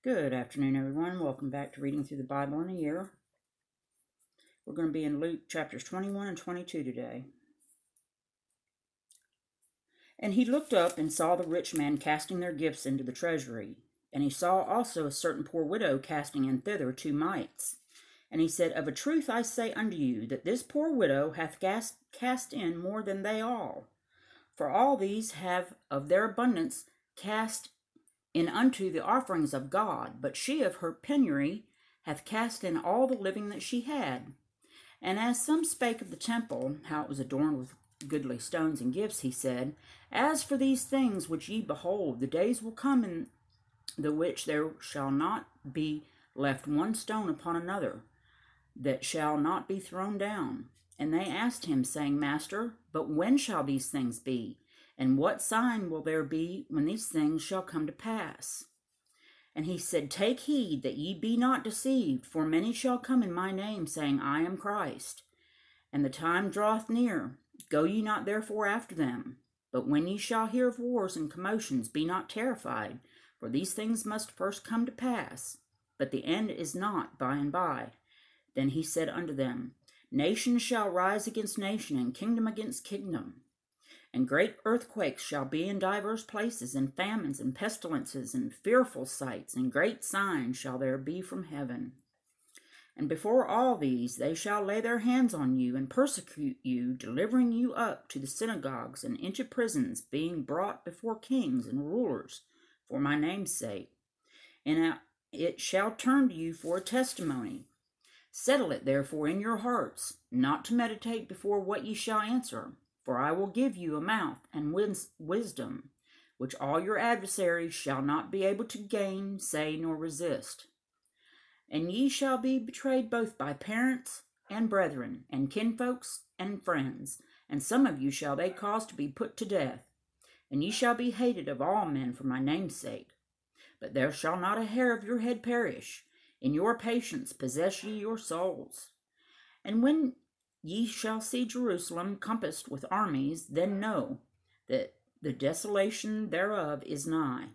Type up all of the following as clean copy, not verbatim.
Good afternoon, everyone. Welcome back to Reading Through the Bible in a Year. We're going to be in Luke chapters 21 and 22 today. And he looked up and saw the rich man casting their gifts into the treasury. And he saw also a certain poor widow casting in thither 2 mites. And he said, Of a truth I say unto you, that this poor widow hath cast in more than they all. For all these have of their abundance cast in unto the offerings of God, but she of her penury hath cast in all the living that she had. And as some spake of the temple, how it was adorned with goodly stones and gifts, he said, As for these things which ye behold, the days will come in the which there shall not be left one stone upon another, that shall not be thrown down. And they asked him, saying, Master, but when shall these things be? And what sign will there be when these things shall come to pass? And he said, Take heed that ye be not deceived, for many shall come in my name, saying, I am Christ. And the time draweth near. Go ye not therefore after them. But when ye shall hear of wars and commotions, be not terrified, for these things must first come to pass, but the end is not by and by. Then he said unto them, Nation shall rise against nation, and kingdom against kingdom. And great earthquakes shall be in divers places, and famines, and pestilences, and fearful sights, and great signs shall there be from heaven. And before all these they shall lay their hands on you, and persecute you, delivering you up to the synagogues and into prisons, being brought before kings and rulers for my name's sake. And it shall turn to you for a testimony. Settle it therefore in your hearts, not to meditate before what ye shall answer. For I will give you a mouth and wisdom, which all your adversaries shall not be able to gain, say, nor resist. And ye shall be betrayed both by parents and brethren, and kinfolks and friends, and some of you shall they cause to be put to death. And ye shall be hated of all men for my name's sake. But there shall not a hair of your head perish. In your patience possess ye your souls. And when ye shall see Jerusalem compassed with armies, then know that the desolation thereof is nigh.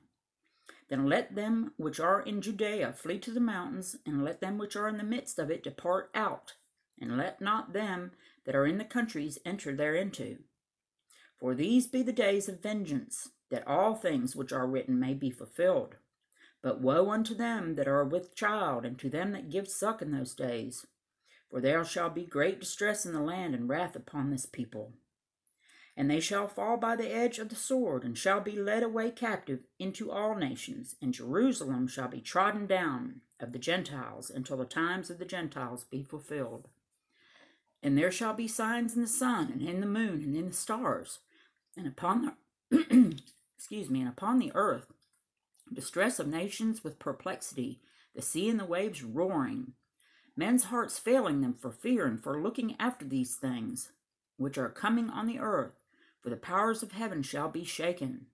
Then let them which are in Judea flee to the mountains, and let them which are in the midst of it depart out, and let not them that are in the countries enter thereinto. For these be the days of vengeance, that all things which are written may be fulfilled. But woe unto them that are with child, and to them that give suck in those days. For there shall be great distress in the land, and wrath upon this people. And they shall fall by the edge of the sword, and shall be led away captive into all nations, and Jerusalem shall be trodden down of the Gentiles, until the times of the Gentiles be fulfilled. And there shall be signs in the sun, and in the moon, and in the stars, and upon the and upon the earth, distress of nations with perplexity, the sea and the waves roaring, men's hearts failing them for fear and for looking after these things, which are coming on the earth, for the powers of heaven shall be shaken.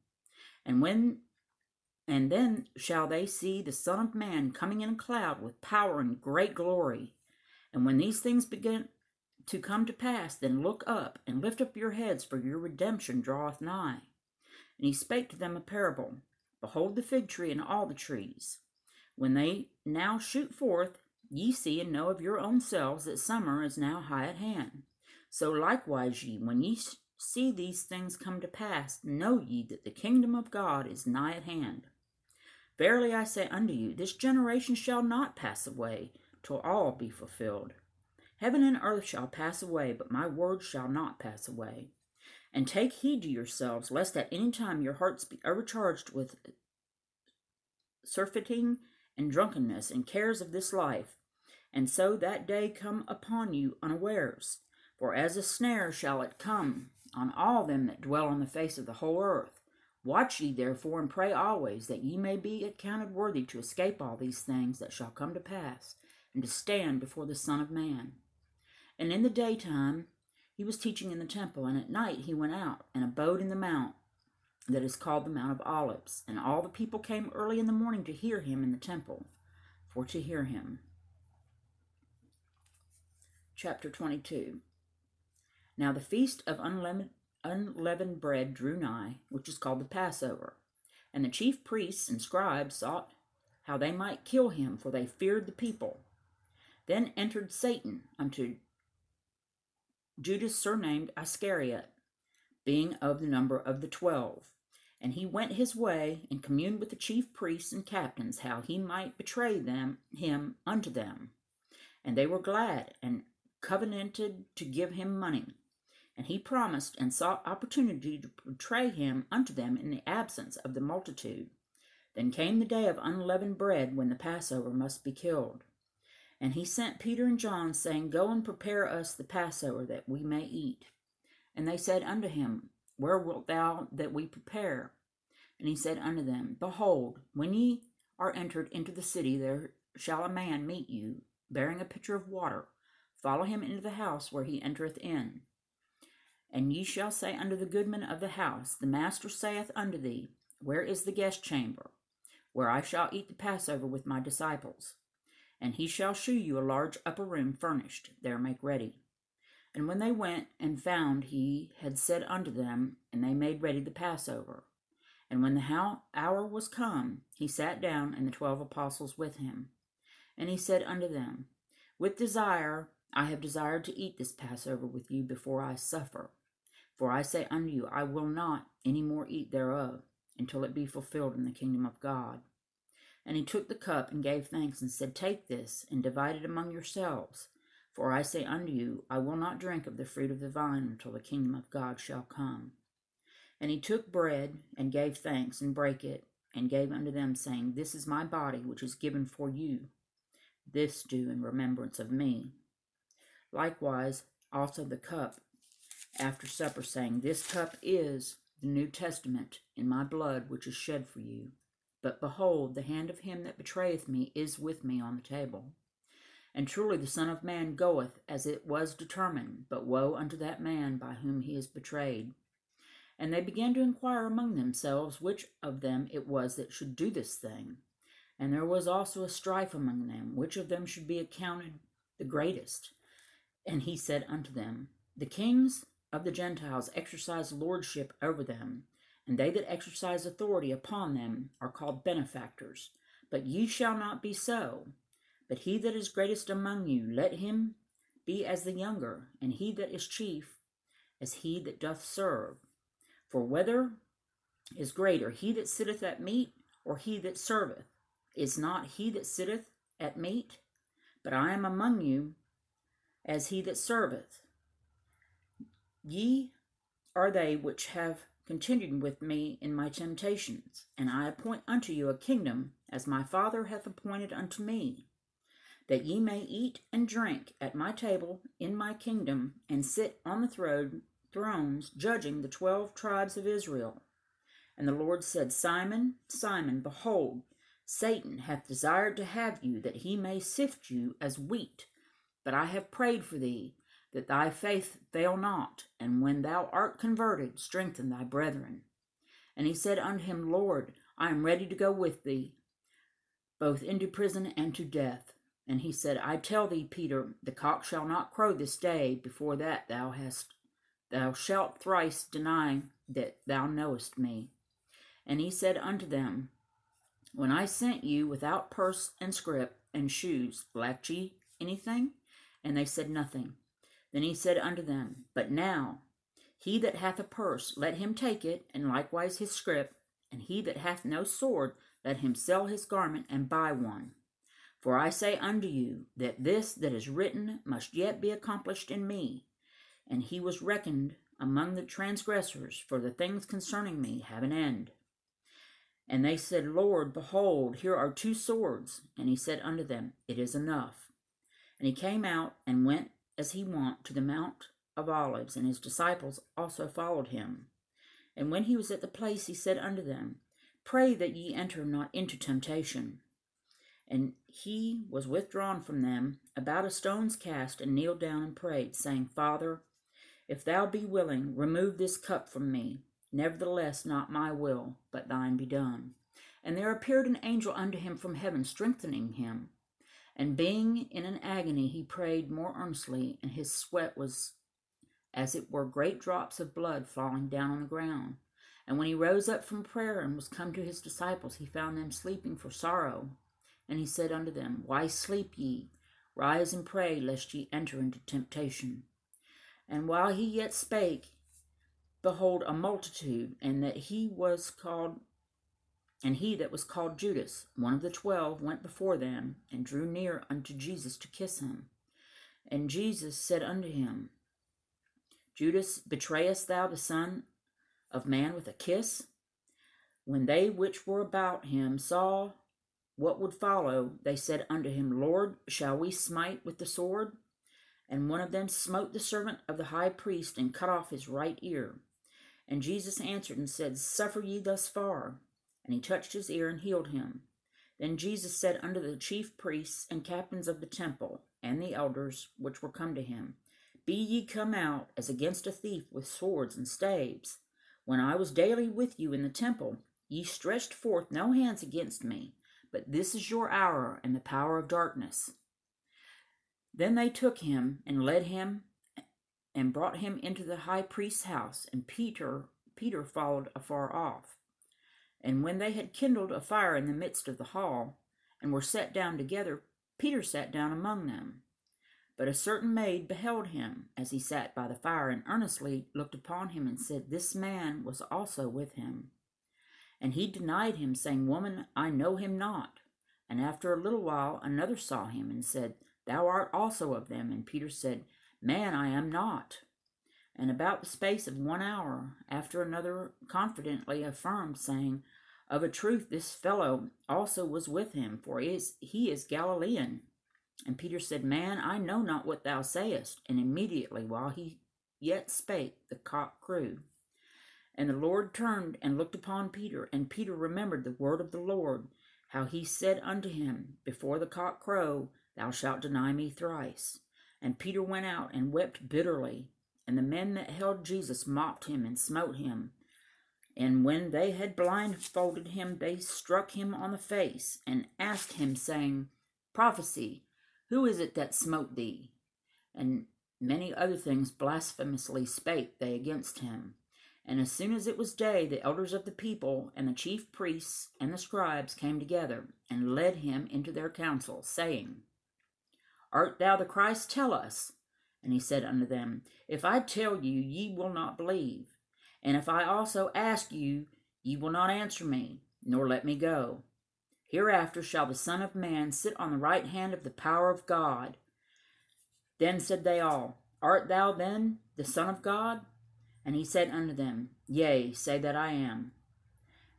And then shall they see the Son of Man coming in a cloud with power and great glory. And when these things begin to come to pass, then look up, and lift up your heads, for your redemption draweth nigh. And he spake to them a parable. Behold the fig tree and all the trees. When they now shoot forth, ye see and know of your own selves that summer is now high at hand. So likewise ye, when ye see these things come to pass, know ye that the kingdom of God is nigh at hand. Verily I say unto you, this generation shall not pass away, till all be fulfilled. Heaven and earth shall pass away, but my word shall not pass away. And take heed to yourselves, lest at any time your hearts be overcharged with surfeiting and drunkenness and cares of this life, and so that day come upon you unawares. For as a snare shall it come on all them that dwell on the face of the whole earth. Watch ye therefore, and pray always, that ye may be accounted worthy to escape all these things that shall come to pass, and to stand before the Son of Man. And in the daytime he was teaching in the temple, and at night he went out, and abode in the mount that is called the Mount of Olives. And all the people came early in the morning to hear him in the temple, for to hear him. Chapter 22. Now the feast of unleavened bread drew nigh, which is called the Passover. And the chief priests and scribes sought how they might kill him, for they feared the people. Then entered Satan unto Judas surnamed Iscariot, being of the number of the 12. And he went his way, and communed with the chief priests and captains, how he might betray him unto them. And they were glad, and covenanted to give him money. And he promised and sought opportunity to betray him unto them in the absence of the multitude. Then came the day of unleavened bread, when the Passover must be killed. And he sent Peter and John, saying, Go and prepare us the Passover, that we may eat. And they said unto him, Where wilt thou that we prepare? And he said unto them, Behold, when ye are entered into the city, there shall a man meet you, bearing a pitcher of water. Follow him into the house where he entereth in. And ye shall say unto the goodman of the house, The master saith unto thee, Where is the guest chamber, where I shall eat the Passover with my disciples? And he shall shew you a large upper room furnished, there make ready. And when they went and found he had said unto them, and they made ready the Passover. And when the hour was come, he sat down, and the 12 apostles with him. And he said unto them, With desire I have desired to eat this Passover with you before I suffer. For I say unto you, I will not any more eat thereof, until it be fulfilled in the kingdom of God. And he took the cup, and gave thanks, and said, Take this, and divide it among yourselves. For I say unto you, I will not drink of the fruit of the vine until the kingdom of God shall come. And he took bread, and gave thanks, and brake it, and gave unto them, saying, This is my body, which is given for you. This do in remembrance of me. Likewise also the cup after supper, saying, This cup is the New Testament in my blood, which is shed for you. But behold, the hand of him that betrayeth me is with me on the table. And truly the Son of Man goeth as it was determined, but woe unto that man by whom he is betrayed. And they began to inquire among themselves which of them it was that should do this thing. And there was also a strife among them, which of them should be accounted the greatest. And he said unto them, The kings of the Gentiles exercise lordship over them, and they that exercise authority upon them are called benefactors. But ye shall not be so. But he that is greatest among you, let him be as the younger, and he that is chief as he that doth serve. For whether is greater, he that sitteth at meat, or he that serveth? Is not he that sitteth at meat? But I am among you as he that serveth. Ye are they which have continued with me in my temptations, and I appoint unto you a kingdom, as my Father hath appointed unto me, that ye may eat and drink at my table in my kingdom, and sit on the thrones, judging the 12 tribes of Israel. And the Lord said, Simon, Simon, behold, Satan hath desired to have you, that he may sift you as wheat. But I have prayed for thee, that thy faith fail not, and when thou art converted, strengthen thy brethren. And he said unto him, Lord, I am ready to go with thee, both into prison and to death. And he said, I tell thee, Peter, the cock shall not crow this day before that thou shalt thrice deny that thou knowest me. And he said unto them, When I sent you without purse and scrip and shoes, lacked ye anything? And they said, Nothing. Then he said unto them, But now he that hath a purse, let him take it, and likewise his scrip, and he that hath no sword, let him sell his garment and buy one. For I say unto you, that this that is written must yet be accomplished in me. And he was reckoned among the transgressors, for the things concerning me have an end. And they said, Lord, behold, here are 2 swords. And he said unto them, It is enough. And he came out and went as he wont to the Mount of Olives, and his disciples also followed him. And when he was at the place, he said unto them, Pray that ye enter not into temptation. And he was withdrawn from them about a stone's cast, and kneeled down and prayed, saying, Father, if thou be willing, remove this cup from me. Nevertheless, not my will, but thine be done. And there appeared an angel unto him from heaven, strengthening him. And being in an agony, he prayed more earnestly, and his sweat was as it were great drops of blood falling down on the ground. And when he rose up from prayer and was come to his disciples, he found them sleeping for sorrow. And he said unto them, Why sleep ye? Rise and pray, lest ye enter into temptation. And while he yet spake, behold, a multitude, and he that was called Judas, one of the 12, went before them, and drew near unto Jesus to kiss him. And Jesus said unto him, Judas, betrayest thou the Son of Man with a kiss? When they which were about him saw what would follow, they said unto him, Lord, shall we smite with the sword? And one of them smote the servant of the high priest, and cut off his right ear. And Jesus answered and said, Suffer ye thus far. And he touched his ear and healed him. Then Jesus said unto the chief priests and captains of the temple, and the elders which were come to him, Be ye come out as against a thief with swords and staves? When I was daily with you in the temple, ye stretched forth no hands against me, but this is your hour and the power of darkness. Then they took him and led him and brought him into the high priest's house, and Peter followed afar off. And when they had kindled a fire in the midst of the hall, and were set down together, Peter sat down among them. But a certain maid beheld him as he sat by the fire, and earnestly looked upon him, and said, This man was also with him. And he denied him, saying, Woman, I know him not. And after a little while another saw him, and said, Thou art also of them. And Peter said, Man, I am not. And about the space of 1 hour after, another confidently affirmed, saying, Of a truth this fellow also was with him, for he is Galilean. And Peter said, Man, I know not what thou sayest. And immediately while he yet spake, the cock crew. And the Lord turned and looked upon Peter, and Peter remembered the word of the Lord, how he said unto him, Before the cock crow, thou shalt deny me thrice. And Peter went out and wept bitterly. And the men that held Jesus mocked him and smote him. And when they had blindfolded him, they struck him on the face, and asked him, saying, Prophesy, who is it that smote thee? And many other things blasphemously spake they against him. And as soon as it was day, the elders of the people, and the chief priests, and the scribes came together, and led him into their council, saying, Art thou the Christ? Tell us. And he said unto them, If I tell you, ye will not believe. And if I also ask you, ye will not answer me, nor let me go. Hereafter shall the Son of Man sit on the right hand of the power of God. Then said they all, Art thou then the Son of God? And he said unto them, Yea, say that I am.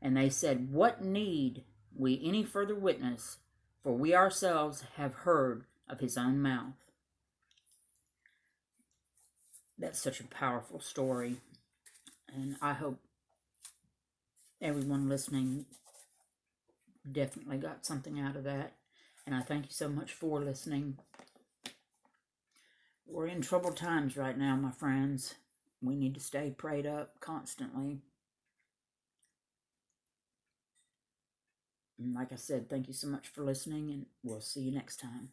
And they said, What need we any further witness? For we ourselves have heard of his own mouth. That's such a powerful story. And I hope everyone listening definitely got something out of that. And I thank you so much for listening. We're in troubled times right now, my friends. We need to stay prayed up constantly. And like I said, thank you so much for listening, and we'll see you next time.